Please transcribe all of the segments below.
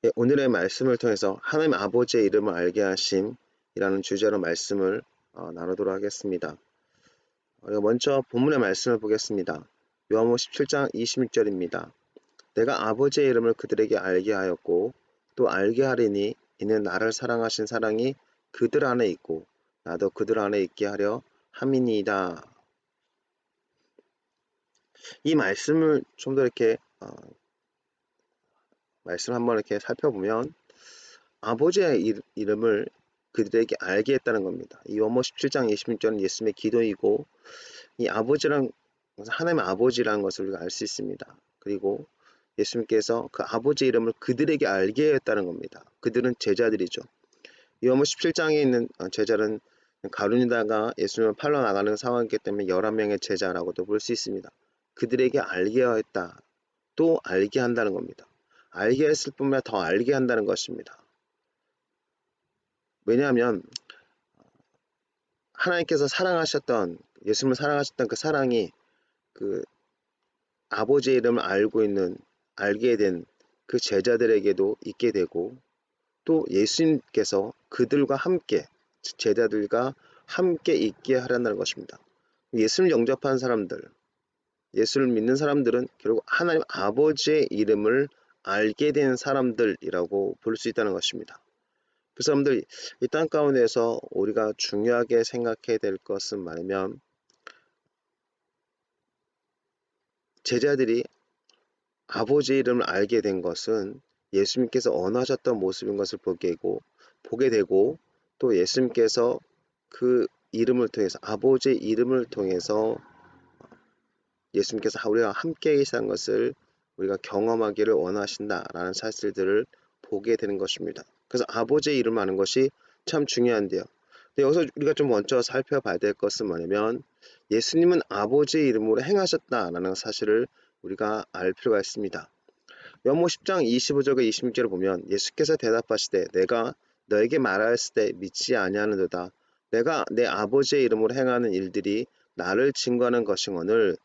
예, 오늘의 말씀을 통해서 하나님 아버지의 이름을 알게 하심이라는 주제로 말씀을 나누도록 하겠습니다. 먼저 본문의 말씀을 보겠습니다. 요한복음 17장 26절입니다. 내가 아버지의 이름을 그들에게 알게 하였고 또 알게 하리니 이는 나를 사랑하신 사랑이 그들 안에 있고 나도 그들 안에 있게 하려 함이니이다. 이 말씀을 좀 더 이렇게 말씀 한번 이렇게 살펴보면 아버지의 이름을 그들에게 알게 했다는 겁니다. 이 요한복음 17장 26절은 예수님의 기도이고 이 아버지란 하나님의 아버지라는 것을 우리가 알 수 있습니다. 그리고 예수님께서 그 아버지의 이름을 그들에게 알게 했다는 겁니다. 그들은 제자들이죠. 요한복음 17장에 있는 제자는 가룟유다가 예수님을 팔러 나가는 상황이기 때문에 11명의 제자라고도 볼 수 있습니다. 그들에게 알게 했다. 또 알게 한다는 겁니다. 알게 했을 뿐만 아니라 더 알게 한다는 것입니다. 왜냐하면 하나님께서 사랑하셨던 예수님을 사랑하셨던 그 사랑이 그 아버지의 이름을 알게 된 그 제자들에게도 있게 되고 또 예수님께서 그들과 함께 제자들과 함께 있게 하려는 것입니다. 예수를 영접한 사람들, 예수를 믿는 사람들은 결국 하나님 아버지의 이름을 알게 된 사람들이라고 볼 수 있다는 것입니다. 그 사람들 이 땅 가운데서 우리가 중요하게 생각해야 될 것은 말이면 제자들이 아버지의 이름을 알게 된 것은 예수님께서 언하셨던 모습인 것을 보게 되고 또 예수님께서 그 이름을 통해서 아버지의 이름을 통해서 예수님께서 우리와 함께 계시다는 것을 우리가 경험하기를 원하신다라는 사실들을 보게 되는 것입니다. 그래서 아버지의 이름을 아는 것이 참 중요한데요. 근데 여기서 우리가 좀 먼저 살펴봐야 될 것은 뭐냐면 예수님은 아버지의 이름으로 행하셨다라는 사실을 우리가 알 필요가 있습니다. 요한복음 10장 25절과 26절을 보면 예수께서 대답하시되 내가 너에게 말하였을 때 믿지 아니하는도다. 내가 내 아버지의 이름으로 행하는 일들이 나를 증거하는 것이거늘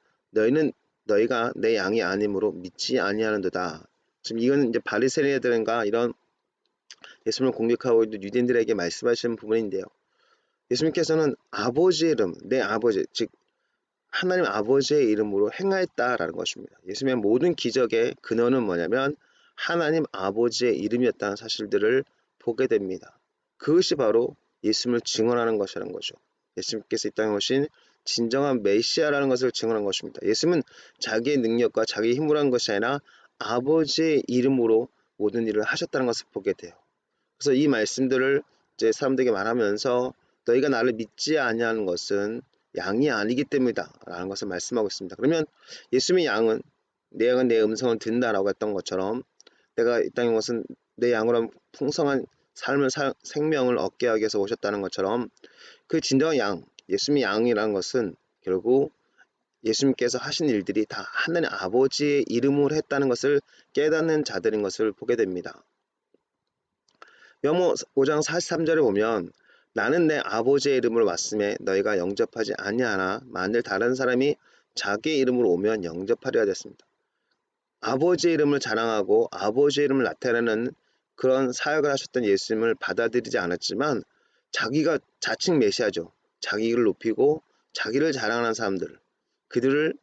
너희가 내 양이 아니므로 믿지 아니하는도다. 지금 이건 이제 바리새인들과 이런 예수님을 공격하고 있는 유대인들에게 말씀하시는 부분인데요. 예수님께서는 아버지의 이름, 내 아버지, 즉 하나님 아버지의 이름으로 행하였다라는 것입니다. 예수님의 모든 기적의 근원은 뭐냐면 하나님 아버지의 이름이었다는 사실들을 보게 됩니다. 그것이 바로 예수님을 증언하는 것이라는 거죠. 예수님께서 이 땅에 오신 진정한 메시아라는 것을 증언한 것입니다. 예수님은 자기의 능력과 자기의 힘으로 한 것이 아니라 아버지의 이름으로 모든 일을 하셨다는 것을 보게 돼요. 그래서 이 말씀들을 이제 사람들에게 말하면서 너희가 나를 믿지 아니하는 것은 양이 아니기 때문이다 라는 것을 말씀하고 있습니다. 그러면 예수님의 양은 내 양은 내 음성을 듣는다라고 했던 것처럼 내가 이 땅에 것은 내 양으로 풍성한 생명을 얻게 하기 위해서 오셨다는 것처럼 그 진정한 양, 예수님의 양이라는 것은 결국 예수님께서 하신 일들이 다 하나님 아버지의 이름으로 했다는 것을 깨닫는 자들인 것을 보게 됩니다. 요한복음 5장 43절에 보면 나는 내 아버지의 이름으로 왔음에 너희가 영접하지 아니하나 만일 다른 사람이 자기의 이름으로 오면 영접하려 하였습니다. 아버지의 이름을 자랑하고 아버지의 이름을 나타내는 그런 사역을 하셨던 예수님을 받아들이지 않았지만 자기가 자칭 메시아죠. 자기를 높이고 자기를 자랑하는 사람들, 그들을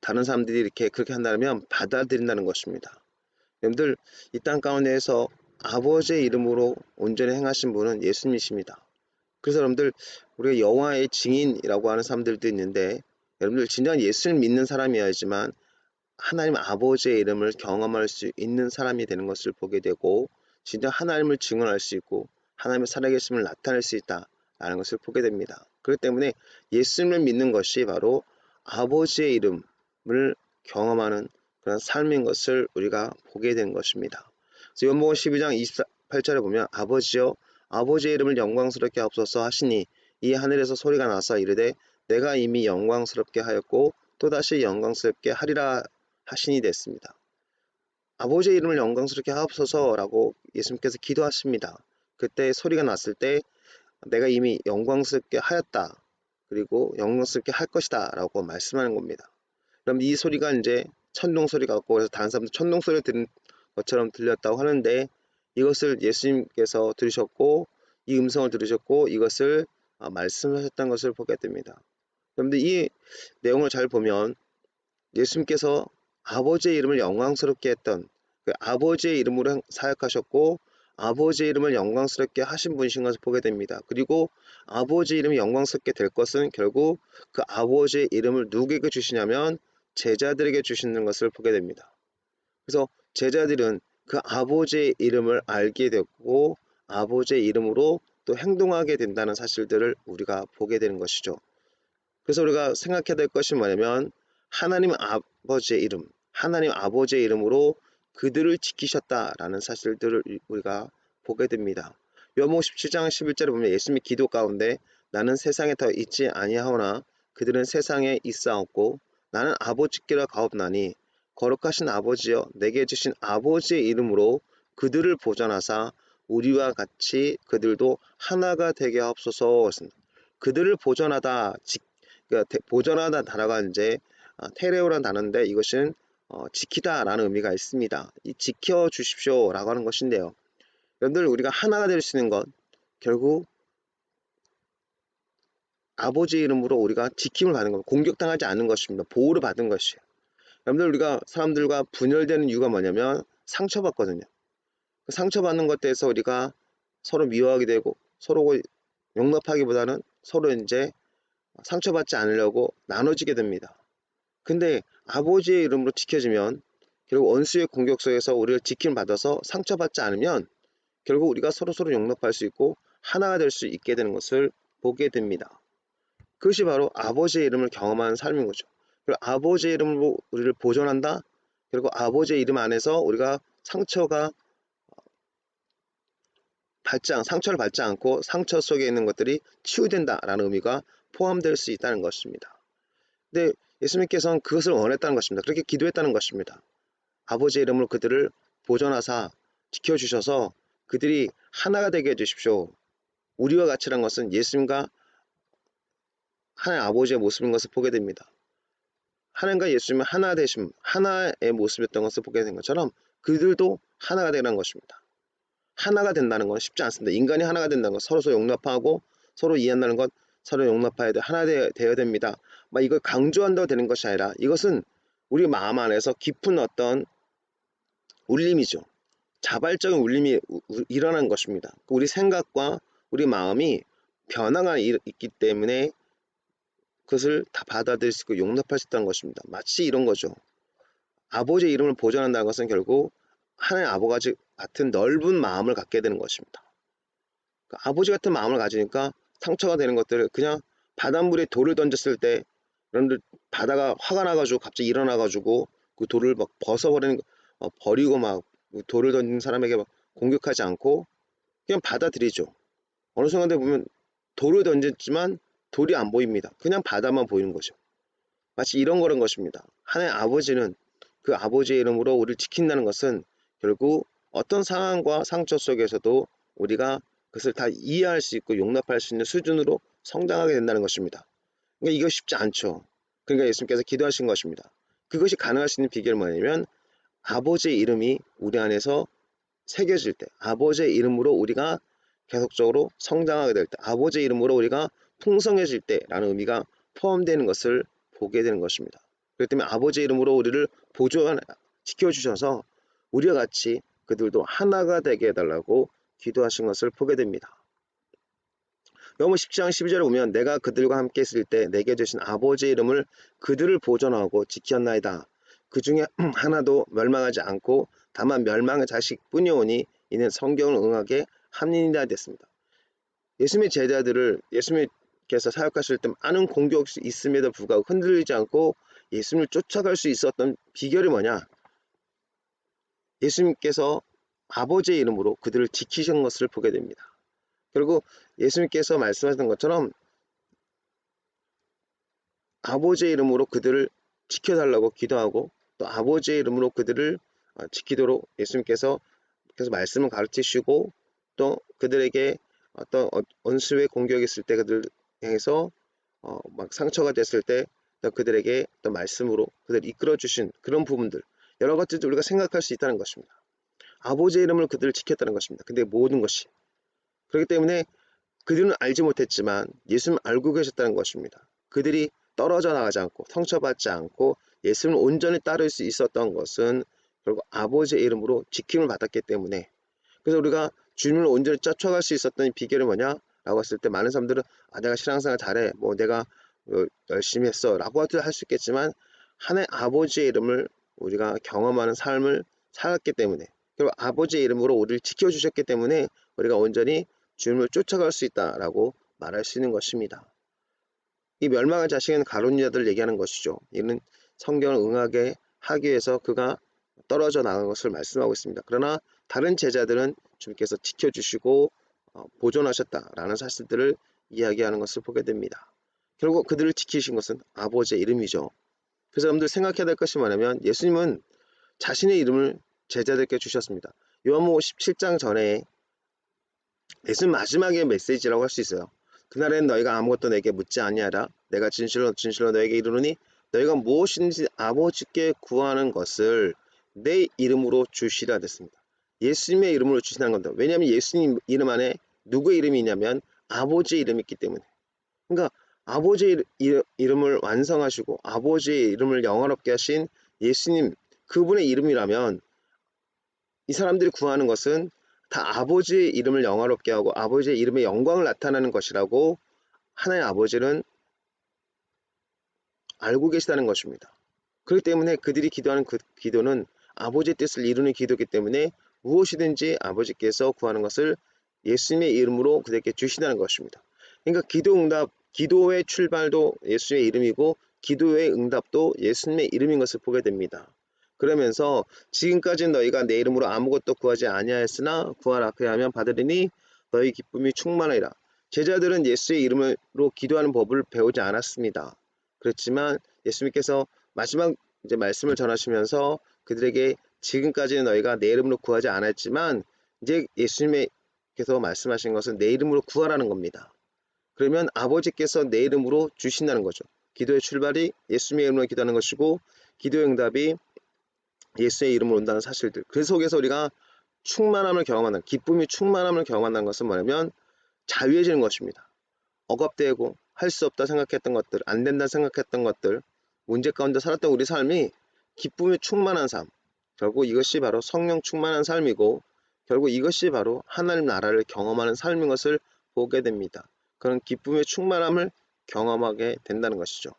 다른 사람들이 이렇게 그렇게 한다면 받아들인다는 것입니다. 여러분들 이 땅 가운데에서 아버지의 이름으로 온전히 행하신 분은 예수님이십니다. 그래서 여러분들 우리가 여호와의 증인이라고 하는 사람들도 있는데 여러분들 진정한 예수를 믿는 사람이어야지만 하나님 아버지의 이름을 경험할 수 있는 사람이 되는 것을 보게 되고 진정 하나님을 증언할 수 있고 하나님의 살아계심을 나타낼 수 있다라는 것을 보게 됩니다. 그렇기 때문에 예수님을 믿는 것이 바로 아버지의 이름을 경험하는 그런 삶인 것을 우리가 보게 된 것입니다. 그래서 요한복음 12장 28절에 보면 아버지여 아버지의 이름을 영광스럽게 하옵소서 하시니 이 하늘에서 소리가 나서 이르되 내가 이미 영광스럽게 하였고 또다시 영광스럽게 하리라 하시니 됐습니다. 아버지의 이름을 영광스럽게 하옵소서라고 예수님께서 기도하십니다. 그때 소리가 났을 때 내가 이미 영광스럽게 하였다. 그리고 영광스럽게 할 것이다 라고 말씀하는 겁니다. 그럼 이 소리가 이제 천둥 소리 같고 그래서 다른 사람들 천둥 소리를 것처럼 들렸다고 하는데, 이것을 예수님께서 들으셨고 이 음성을 들으셨고 이것을 말씀하셨던 것을 보게 됩니다. 그런데 이 내용을 잘 보면 예수님께서 아버지의 이름을 영광스럽게 했던, 그 아버지의 이름으로 사역하셨고 아버지의 이름을 영광스럽게 하신 분이신 것을 보게 됩니다. 그리고 아버지의 이름이 영광스럽게 될 것은 결국 그 아버지의 이름을 누구에게 주시냐면 제자들에게 주시는 것을 보게 됩니다. 그래서 제자들은 그 아버지의 이름을 알게 되고 아버지의 이름으로 또 행동하게 된다는 사실들을 우리가 보게 되는 것이죠. 그래서 우리가 생각해야 될 것이 뭐냐면 하나님 아버지의 이름, 하나님 아버지의 이름으로 그들을 지키셨다라는 사실들을 우리가 보게 됩니다. 요한복음 17장 11절에 보면 예수님의 기도 가운데 나는 세상에 더 있지 아니하오나 그들은 세상에 있사옵고 나는 아버지께로 가옵나니 거룩하신 아버지여 내게 주신 아버지의 이름으로 그들을 보존하사 우리와 같이 그들도 하나가 되게 하옵소서. 그들을 보존하다, 그러니까 보존하다 단어가 이제 테레오라는 단어인데 이것은 지키다라는 의미가 있습니다. 이 지켜 주십시오라고 하는 것인데요. 여러분들 우리가 하나가 될 수 있는 것 결국 아버지 이름으로 우리가 지킴을 받는 겁니다. 공격당하지 않는 것입니다. 보호를 받은 것이에요. 여러분들 우리가 사람들과 분열되는 이유가 뭐냐면 상처받거든요. 그 상처받는 것에 대해서 우리가 서로 미워하게 되고 서로 용납하기보다는 서로 이제 상처받지 않으려고 나눠지게 됩니다. 근데 아버지의 이름으로 지켜지면 결국 원수의 공격 속에서 우리를 지킴을 받아서 상처받지 않으면 결국 우리가 서로서로 용납할 수 있고 하나가 될 수 있게 되는 것을 보게 됩니다. 그것이 바로 아버지의 이름을 경험하는 삶인 거죠. 그리고 아버지의 이름으로 우리를 보존한다. 그리고 아버지의 이름 안에서 우리가 상처를 받지 않고 상처 속에 있는 것들이 치유된다라는 의미가 포함될 수 있다는 것입니다. 근데 예수님께서는 그것을 원했다는 것입니다. 그렇게 기도했다는 것입니다. 아버지의 이름으로 그들을 보존하사 지켜주셔서 그들이 하나가 되게 해주십시오. 우리와 같이란 것은 예수님과 하나님 아버지의 모습인 것을 보게 됩니다. 하나님과 예수님은 하나 되심, 하나의 모습이었던 것을 보게 된 것처럼 그들도 하나가 되는 것입니다. 하나가 된다는 건 쉽지 않습니다. 인간이 하나가 된다는 건 서로 용납하고 서로 이해한다는 건 서로 용납해야 돼. 하나 되어야 됩니다. 막 이걸 강조한다고 되는 것이 아니라 이것은 우리 마음 안에서 깊은 어떤 울림이죠. 자발적인 울림이 일어난 것입니다. 우리 생각과 우리 마음이 변화가 있기 때문에 그것을 다 받아들일 수 있고 용납할 수 있다는 것입니다. 마치 이런 거죠. 아버지의 이름을 보존한다는 것은 결국 하나님 아버지 같은 넓은 마음을 갖게 되는 것입니다. 그러니까 아버지 같은 마음을 가지니까 상처가 되는 것들을 그냥 바닷물에 돌을 던졌을 때 여러분들 바다가 화가 나가지고 갑자기 일어나가지고 그 돌을 막 벗어버리는 버리고 막 돌을 던진 사람에게 막 공격하지 않고 그냥 받아들이죠. 어느 순간에 보면 돌을 던졌지만 돌이 안 보입니다. 그냥 바다만 보이는 거죠. 마치 이런 거는 것입니다. 하나님 아버지는 그 아버지의 이름으로 우리를 지킨다는 것은 결국 어떤 상황과 상처 속에서도 우리가 그것을 다 이해할 수 있고 용납할 수 있는 수준으로 성장하게 된다는 것입니다. 그러니까 이거 쉽지 않죠. 그러니까 예수님께서 기도하신 것입니다. 그것이 가능할 수 있는 비결은 뭐냐면 아버지의 이름이 우리 안에서 새겨질 때, 아버지의 이름으로 우리가 계속적으로 성장하게 될 때, 아버지의 이름으로 우리가 풍성해질 때라는 의미가 포함되는 것을 보게 되는 것입니다. 그렇기 때문에 아버지의 이름으로 우리를 지켜주셔서 우리와 같이 그들도 하나가 되게 해달라고 기도하신 것을 보게 됩니다. 요한복음 10장 12절에 보면 내가 그들과 함께 있을 때 내게 주신 아버지의 이름을 그들을 보존하고 지켰나이다. 그 중에 하나도 멸망하지 않고 다만 멸망의 자식뿐이오니 이는 성경을 응하게 함이니라 됐습니다. 예수님의 제자들을 예수님께서 사역하실 때 많은 공격이 있음에도 불구하고 흔들리지 않고 예수님을 쫓아갈 수 있었던 비결이 뭐냐? 예수님께서 아버지의 이름으로 그들을 지키신 것을 보게 됩니다. 그리고 예수님께서 말씀하셨던 것처럼 아버지의 이름으로 그들을 지켜달라고 기도하고 또 아버지의 이름으로 그들을 지키도록 예수님께서 계속 말씀을 가르치시고 또 그들에게 어떤 원수의 공격이 있을 때 그들 향해서 막 상처가 됐을 때 그들에게 어떤 말씀으로 그들을 이끌어 주신 그런 부분들 여러 가지도 우리가 생각할 수 있다는 것입니다. 아버지의 이름을 그들을 지켰다는 것입니다. 근데 모든 것이. 그렇기 때문에 그들은 알지 못했지만 예수님을 알고 계셨다는 것입니다. 그들이 떨어져 나가지 않고 상처받지 않고 예수님을 온전히 따를 수 있었던 것은 결국 아버지의 이름으로 지킴을 받았기 때문에, 그래서 우리가 주님을 온전히 쫓아갈 수 있었던 비결이 뭐냐라고 했을 때 많은 사람들은 내가 신앙생활 잘해, 뭐 내가 열심히 했어 라고 할 수 있겠지만 하나의 아버지의 이름을 우리가 경험하는 삶을 살았기 때문에, 그리고 아버지의 이름으로 우리를 지켜주셨기 때문에 우리가 온전히 주님을 쫓아갈 수 있다라고 말할 수 있는 것입니다. 이 멸망의 자식은 가룟 유다를 얘기하는 것이죠. 이는 성경을 응하게 하기 위해서 그가 떨어져 나간 것을 말씀하고 있습니다. 그러나 다른 제자들은 주님께서 지켜주시고 보존하셨다라는 사실들을 이야기하는 것을 보게 됩니다. 결국 그들을 지키신 것은 아버지의 이름이죠. 그래서 여러분들 생각해야 될 것이 뭐냐면 예수님은 자신의 이름을 제자들께 주셨습니다. 요한복음 17장 전에 예수님 마지막의 메시지라고 할 수 있어요. 그날엔 너희가 아무것도 내게 묻지 아니하라. 내가 진실로 진실로 너에게 이르노니 너희가 무엇인지 아버지께 구하는 것을 내 이름으로 주시라 됐습니다. 예수님의 이름으로 주시는 겁니다. 왜냐하면 예수님 이름 안에 누구의 이름이 있냐면 아버지의 이름이 있기 때문에. 그러니까 아버지의 이름을 완성하시고 아버지의 이름을 영화롭게 하신 예수님, 그분의 이름이라면 이 사람들이 구하는 것은 다 아버지의 이름을 영화롭게 하고 아버지의 이름의 영광을 나타내는 것이라고 하나의 아버지는 알고 계시다는 것입니다. 그렇기 때문에 그들이 기도하는 그 기도는 아버지의 뜻을 이루는 기도이기 때문에 무엇이든지 아버지께서 구하는 것을 예수님의 이름으로 그들에게 주신다는 것입니다. 그러니까 기도 응답, 기도의 출발도 예수님의 이름이고 기도의 응답도 예수님의 이름인 것을 보게 됩니다. 그러면서 지금까지 너희가 내 이름으로 아무것도 구하지 아니하였으나 구하라 그리하면 받으리니 너희 기쁨이 충만하리라. 제자들은 예수의 이름으로 기도하는 법을 배우지 않았습니다. 그렇지만 예수님께서 마지막 이제 말씀을 전하시면서 그들에게 지금까지는 너희가 내 이름으로 구하지 않았지만 이제 예수님께서 말씀하신 것은 내 이름으로 구하라는 겁니다. 그러면 아버지께서 내 이름으로 주신다는 거죠. 기도의 출발이 예수님의 이름으로 기도하는 것이고 기도의 응답이 예수의 이름으로 온다는 사실들. 그 속에서 우리가 충만함을 경험한다는, 기쁨이 충만함을 경험한다는 것은 뭐냐면 자유해지는 것입니다. 억압되고 할 수 없다 생각했던 것들, 안 된다 생각했던 것들, 문제 가운데 살았던 우리 삶이 기쁨이 충만한 삶, 결국 이것이 바로 성령 충만한 삶이고 결국 이것이 바로 하나님 나라를 경험하는 삶인 것을 보게 됩니다. 그런 기쁨의 충만함을 경험하게 된다는 것이죠.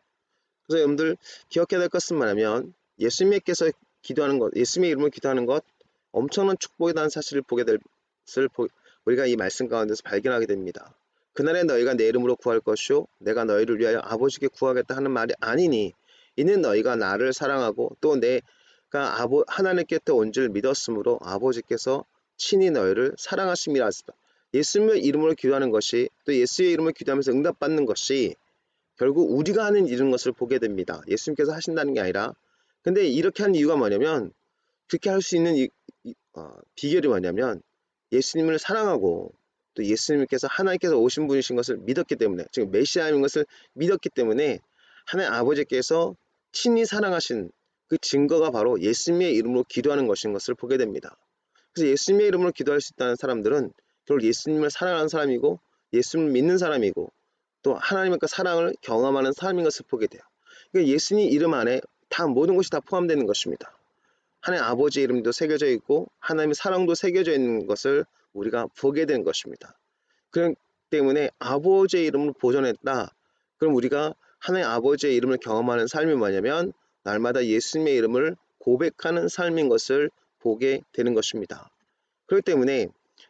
그래서 여러분들 기억해야 될 것은 뭐냐면 예수님께서 기도하는 것, 예수님의 이름으로 기도하는 것 엄청난 축복이라는 사실을 보게 될 것을 우리가 이 말씀 가운데서 발견하게 됩니다. 그날에 너희가 내 이름으로 구할 것이요 내가 너희를 위하여 아버지께 구하겠다 하는 말이 아니니 이는 너희가 나를 사랑하고 또 내가 하나님께 온 줄 믿었으므로 아버지께서 친히 너희를 사랑하심이라 하시다. 예수님의 이름으로 기도하는 것이 또 예수의 이름으로 기도하면서 응답받는 것이 결국 우리가 하는 일인 것을 보게 됩니다. 예수님께서 하신다는 게 아니라. 근데 이렇게 한 이유가 뭐냐면 그렇게 할 수 있는 비결이 뭐냐면 예수님을 사랑하고 또 예수님께서 하나님께서 오신 분이신 것을 믿었기 때문에, 지금 메시아인 것을 믿었기 때문에 하나님 아버지께서 친히 사랑하신 그 증거가 바로 예수님의 이름으로 기도하는 것인 것을 보게 됩니다. 그래서 예수님의 이름으로 기도할 수 있다는 사람들은 결국 예수님을 사랑하는 사람이고 예수님을 믿는 사람이고 또 하나님의 그 사랑을 경험하는 사람인 것을 보게 돼요. 그러니까 예수님 이름 안에 다 모든 것이 다 포함되는 것입니다. 하나님 아버지의 이름도 새겨져 있고 하나님의 사랑도 새겨져 있는 것을 우리가 보게 되는 것입니다. 그렇기 때문에 아버지의 이름을 보존했다. 그럼 우리가 하나님 아버지의 이름을 경험하는 삶이 뭐냐면 날마다 예수님의 이름을 고백하는 삶인 것을 보게 되는 것입니다. 그렇기 때문에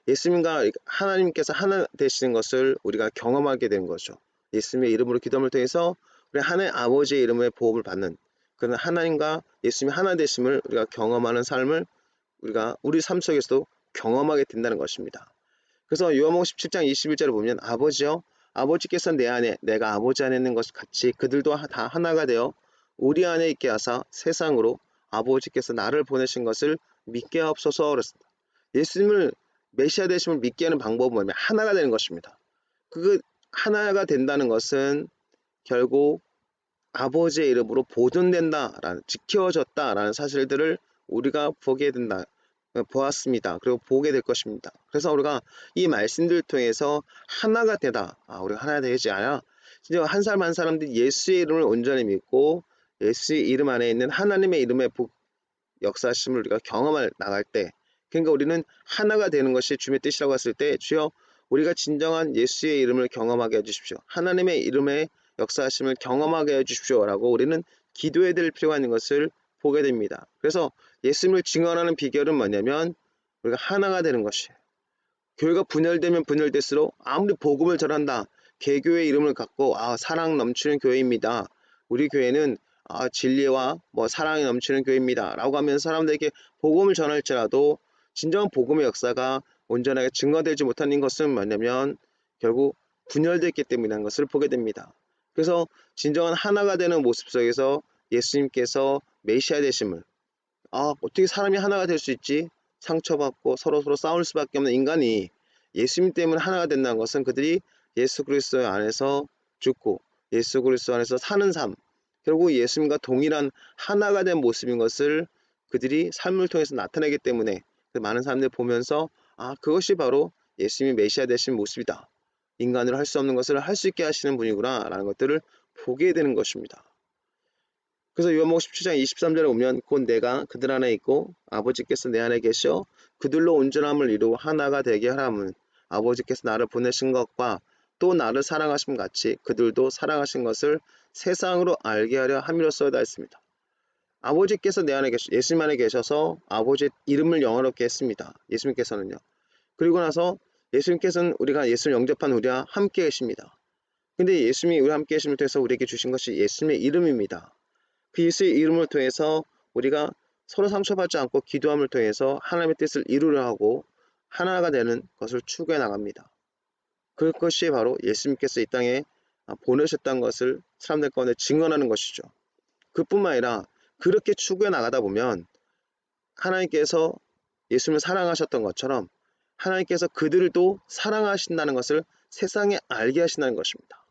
예수님과 하나님께서 하나 되시는 것을 우리가 경험하게 되는 거죠. 예수님의 이름으로 기도함을 통해서 우리 하나님 아버지의 이름의 보호를 받는 그런 하나님과 예수님의 하나 되심을 우리가 경험하는 삶을 우리가 우리 삶 속에서도 경험하게 된다는 것입니다. 그래서 요한복음 17장 21절을 보면 아버지여 아버지께서 내 안에 내가 아버지 안에 있는 것 같이 그들도 다 하나가 되어 우리 안에 있게 하사 세상으로 아버지께서 나를 보내신 것을 믿게 하옵소서 그랬습니다. 예수님을 메시아 되심을 믿게 하는 방법은 뭐냐면 하나가 되는 것입니다. 그 하나가 된다는 것은 결국 아버지의 이름으로 보존된다라는, 지켜졌다라는 사실들을 우리가 보게 된다. 보았습니다. 그리고 보게 될 것입니다. 그래서 우리가 이 말씀들을 통해서 하나가 되다. 우리가 하나 되지 않아. 진짜 한 사람 한 사람들이 예수의 이름을 온전히 믿고 예수의 이름 안에 있는 하나님의 이름의 역사심을 우리가 경험할 나갈 때, 그러니까 우리는 하나가 되는 것이 주님의 뜻이라고 했을 때, 주여 우리가 진정한 예수의 이름을 경험하게 해주십시오. 하나님의 이름의 역사하심을 경험하게 해주십시오. 라고 우리는 기도해야 될 필요가 있는 것을 보게 됩니다. 그래서 예수님을 증언하는 비결은 뭐냐면 우리가 하나가 되는 것이에요. 교회가 분열되면 분열될수록 아무리 복음을 전한다, 개교의 이름을 갖고 사랑 넘치는 교회입니다. 우리 교회는 진리와 사랑이 넘치는 교회입니다. 라고 하면서 사람들에게 복음을 전할지라도 진정한 복음의 역사가 온전하게 증거되지 못하는 것은 뭐냐면 결국 분열됐기 때문이라는 것을 보게 됩니다. 그래서 진정한 하나가 되는 모습 속에서 예수님께서 메시아 되심을, 어떻게 사람이 하나가 될 수 있지? 상처받고 서로 싸울 수밖에 없는 인간이 예수님 때문에 하나가 된다는 것은 그들이 예수 그리스도 안에서 죽고 예수 그리스도 안에서 사는 삶, 결국 예수님과 동일한 하나가 된 모습인 것을 그들이 삶을 통해서 나타내기 때문에 많은 사람들이 보면서 그것이 바로 예수님이 메시아 되신 모습이다. 인간으로 할 수 없는 것을 할 수 있게 하시는 분이구나 라는 것들을 보게 되는 것입니다. 그래서 요한복음 17장 23절에 보면 곧 내가 그들 안에 있고 아버지께서 내 안에 계셔 그들로 온전함을 이루어 하나가 되게 하라면 아버지께서 나를 보내신 것과 또 나를 사랑하심 같이 그들도 사랑하신 것을 세상으로 알게 하려 함이로써다 했습니다. 아버지께서 내 안에 예수님 안에 계셔서 아버지의 이름을 영화롭게 했습니다. 예수님께서는요. 그리고 나서 예수님께서는 우리가 예수를 영접한 우리와 함께 계십니다. 근데 예수님이 우리와 함께 계심을 통해서 우리에게 주신 것이 예수님의 이름입니다. 그 예수의 이름을 통해서 우리가 서로 상처받지 않고 기도함을 통해서 하나님의 뜻을 이루려 하고 하나가 되는 것을 추구해 나갑니다. 그것이 바로 예수님께서 이 땅에 보내셨다는 것을 사람들 가운데 증언하는 것이죠. 그뿐만 아니라 그렇게 추구해 나가다 보면 하나님께서 예수님을 사랑하셨던 것처럼 하나님께서 그들도 사랑하신다는 것을 세상에 알게 하신다는 것입니다.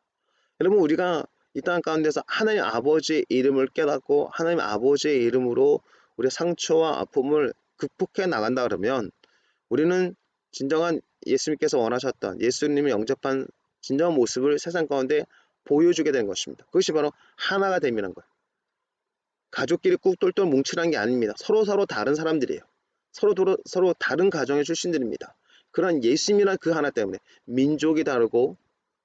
여러분, 우리가 이 땅 가운데서 하나님 아버지의 이름을 깨닫고 하나님 아버지의 이름으로 우리의 상처와 아픔을 극복해 나간다 그러면 우리는 진정한 예수님께서 원하셨던 예수님을 영접한 진정한 모습을 세상 가운데 보여주게 되는 것입니다. 그것이 바로 하나가 됨이라는 거예요. 가족끼리 꾹 똘똘 뭉치라는 게 아닙니다. 서로 다른 사람들이에요. 서로 다른 가정의 출신들입니다. 그런 예수님이란 그 하나 때문에 민족이 다르고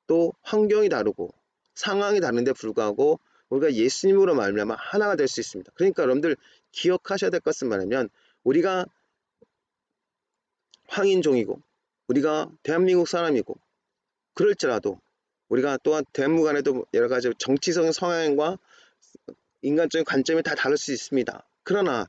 또 환경이 다르고 상황이 다른데 불구하고 우리가 예수님으로 말미암아 하나가 될 수 있습니다. 그러니까 여러분들 기억하셔야 될 것은 뭐냐면 우리가 황인종이고 우리가 대한민국 사람이고 그럴지라도 우리가 또한 대한민국 안에도 여러 가지 정치적인 성향과 인간적인 관점이 다 다를 수 있습니다. 그러나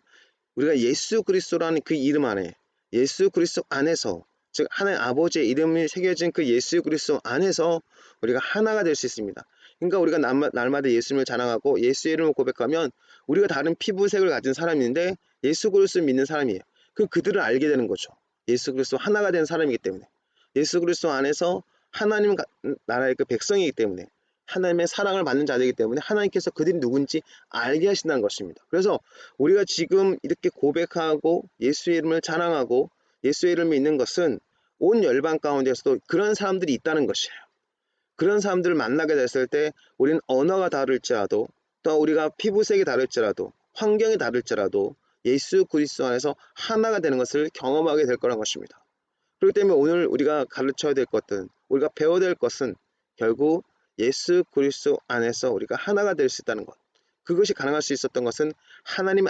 우리가 예수 그리스도라는 그 이름 안에 예수 그리스도 안에서 즉 하나님 아버지의 이름이 새겨진 그 예수 그리스도 안에서 우리가 하나가 될 수 있습니다. 그러니까 우리가 날마다 예수님을 자랑하고 예수의 이름을 고백하면 우리가 다른 피부색을 가진 사람인데 예수 그리스도를 믿는 사람이에요. 그들을 알게 되는 거죠. 예수 그리스도 하나가 된 사람이기 때문에 예수 그리스도 안에서 하나님 나라의 그 백성이기 때문에 하나님의 사랑을 받는 자들이기 때문에 하나님께서 그들이 누군지 알게 하신다는 것입니다. 그래서 우리가 지금 이렇게 고백하고 예수의 이름을 자랑하고 예수의 이름을 믿는 것은 온 열방 가운데서도 그런 사람들이 있다는 것이에요. 그런 사람들을 만나게 됐을 때 우리는 언어가 다를지라도 또 우리가 피부색이 다를지라도 환경이 다를지라도 예수 그리스도 안에서 하나가 되는 것을 경험하게 될 거란 것입니다. 그렇기 때문에 오늘 우리가 가르쳐야 될 것은 우리가 배워야 될 것은 결국 예수 그리스도 안에서 우리가 하나가 될 수 있다는 것. 그것이 가능할 수 있었던 것은 하나님의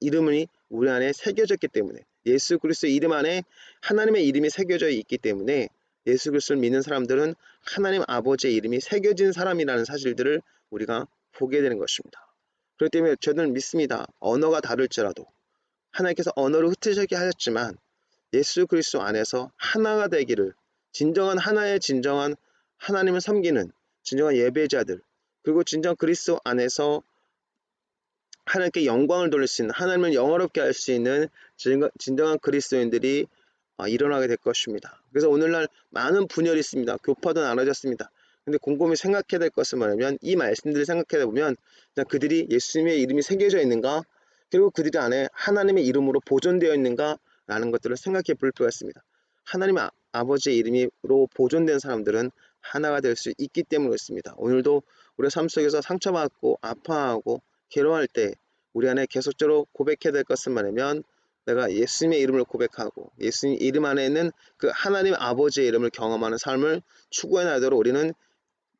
이름이 우리 안에 새겨졌기 때문에 예수 그리스도 이름 안에 하나님의 이름이 새겨져 있기 때문에 예수 그리스도를 믿는 사람들은 하나님 아버지의 이름이 새겨진 사람이라는 사실들을 우리가 보게 되는 것입니다. 그렇기 때문에 저는 믿습니다. 언어가 다를지라도 하나님께서 언어를 흩으시게 하셨지만 예수 그리스도 안에서 하나가 되기를 진정한 하나의 진정한 하나님을 섬기는 진정한 예배자들 그리고 진정 그리스도 안에서 하나님께 영광을 돌릴 수 있는 하나님을 영화롭게 할 수 있는 진정한 그리스도인들이 일어나게 될 것입니다. 그래서 오늘날 많은 분열이 있습니다. 교파도 나눠졌습니다. 근데 곰곰이 생각해야 될 것은 뭐냐면 이 말씀들을 생각해 보면 그들이 예수님의 이름이 새겨져 있는가 그리고 그들 안에 하나님의 이름으로 보존되어 있는가 라는 것들을 생각해 볼 필요가 있습니다. 하나님 아버지의 이름으로 보존된 사람들은 하나가 될 수 있기 때문에 그렇습니다. 오늘도 우리의 삶 속에서 상처받고 아파하고 괴로워할 때 우리 안에 계속적으로 고백해야 될 것은 뭐냐면 내가 예수님의 이름을 고백하고 예수님 이름 안에 있는 그 하나님 아버지의 이름을 경험하는 삶을 추구해 나가도록 우리는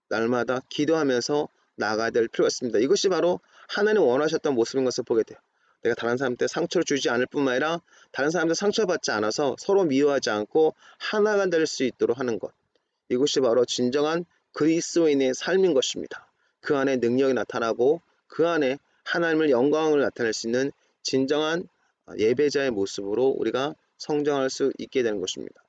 날마다 기도하면서 나아가야 될 필요가 있습니다. 이것이 바로 하나님 원하셨던 모습인 것을 보게 돼요. 내가 다른 사람한테 상처를 주지 않을 뿐만 아니라 다른 사람한테 상처받지 않아서 서로 미워하지 않고 하나가 될 수 있도록 하는 것. 이것이 바로 진정한 그리스도인의 삶인 것입니다. 그 안에 능력이 나타나고 그 안에 하나님의 영광을 나타낼 수 있는 진정한 예배자의 모습으로 우리가 성장할 수 있게 되는 것입니다.